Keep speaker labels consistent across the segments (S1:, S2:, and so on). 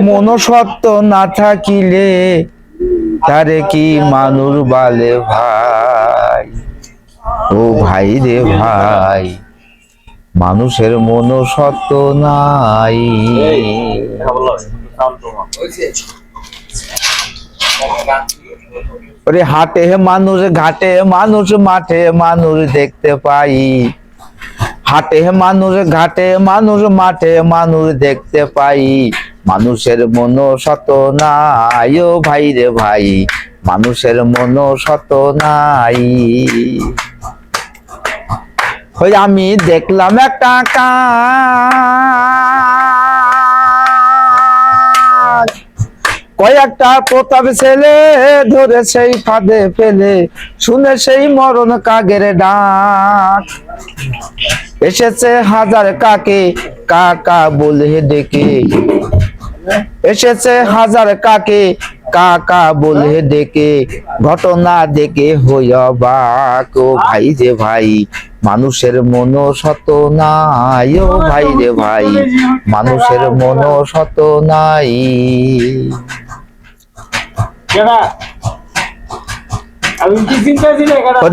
S1: মনুষ্যত্ব না থাকিলে তারে কি মানুষ বলে ভাই। ও ভাই রে ভাই, মানুষের মনুষ্যত্ব নাই। ওরে হাটে মানুষ, ঘাটে মানুষ, মাঠে মানুষ দেখতে পাই। হাটে মানুষ, ঘাটে মানুষ, মাঠে মানুষ দেখতে পাই। মানুষের মনুষ্যত্ব নাই ও ভাই রে ভাই, মানুষের মনুষ্যত্ব নাই। ওই আমি দেখলাম একটা কাক, কয়েকটা প্রতাপ ছেলে ধরে সেই ফাঁদে ফেলে, শুনে সেই মরণ কাকের ডাক। এসেছে হাজার কাকে কাকা বলে ডেকে, এসেছে হাজার কাকে কাকা বলে ডেকে, ঘটনা দেখে হই অবাক। ও ভাই রে ভাই, মানুষের মনুষ্যত্ব নাই ও ভাই রে ভাই, মানুষের মনুষ্যত্ব নাই।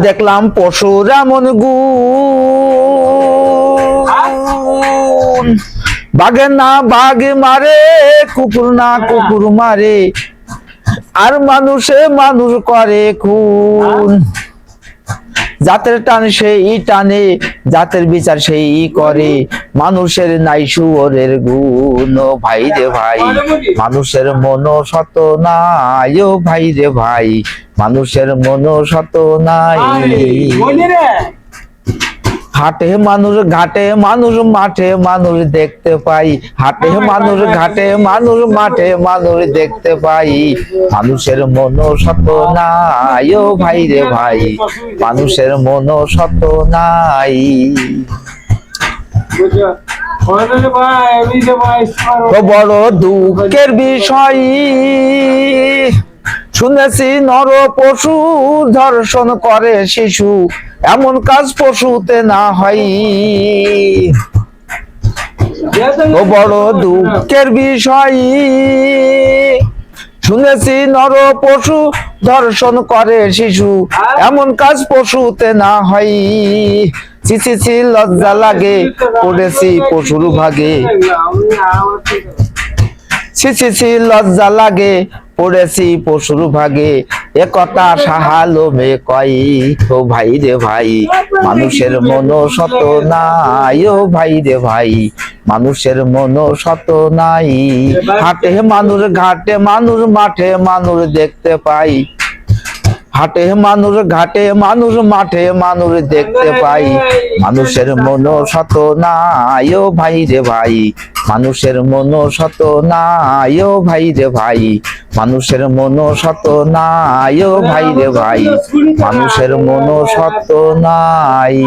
S1: দেখলাম পশুর এমন গুণ, বাঘে না বাঘ মারে, কুকুর না কুকুর মারে, আর মানুষে মানুষ করে খুন। জাতের টান সেই টানে, জাতের বিচার সেই করে, মানুষের নাই শুয়োরের গুণ। ও ভাই রে ভাই, মানুষের মনুষ্যত্ব নাই ও ভাই রে ভাই, মানুষের মনুষ্যত্ব নাই। হাটে মানুষ, ঘাটে মানুষ, মাঠে মানুষ দেখতে পাই। হাটে মানুষ, ঘাটে মানুষ, মাঠে মানুষ দেখতে পাই। মানুষের মনুষ্যত্ব নাই ও ভাই রে ভাই, মানুষের মনুষ্যত্ব নাই। তো বড় দুঃখের বিষয় শুনেছি, নর পশু ধর্ষণ করে শিশু, এমন কাজ পশুতে না হয়। তো বড় দুঃখের বিষয় শুনেছি, নর পশু ধর্ষণ করে শিশু, এমন কাজ পশুতে না হয়। ছি ছি ছি লজ্জা লাগে, পড়েছি পশুর ভাগে। ছি ছি ছি লজ্জা লাগে, পড়েছি পশুর ভাগে, এ কথা সাহালো মে কই। ও ভাই রে ভাই, মানুষের মনুষ্যত্ব নাই ও ভাই রে ভাই, মানুষের মনুষ্যত্ব নাই। হাটে মানুষ, ঘাটে মানুষ, মাঠে মানুষ দেখতে পাই। হাটে মানুষ, ঘাটে মানুষ, মাঠে মানুষ দেখতে পাই। মানুষের মনুষ্যত্ব নাই ও ভাই রে ভাই, মানুষের মনুষ্যত্ব নাই ও ভাই রে ভাই, মানুষের মনুষ্যত্ব নাই ও ভাই রে ভাই, মানুষের মনুষ্যত্ব নাই।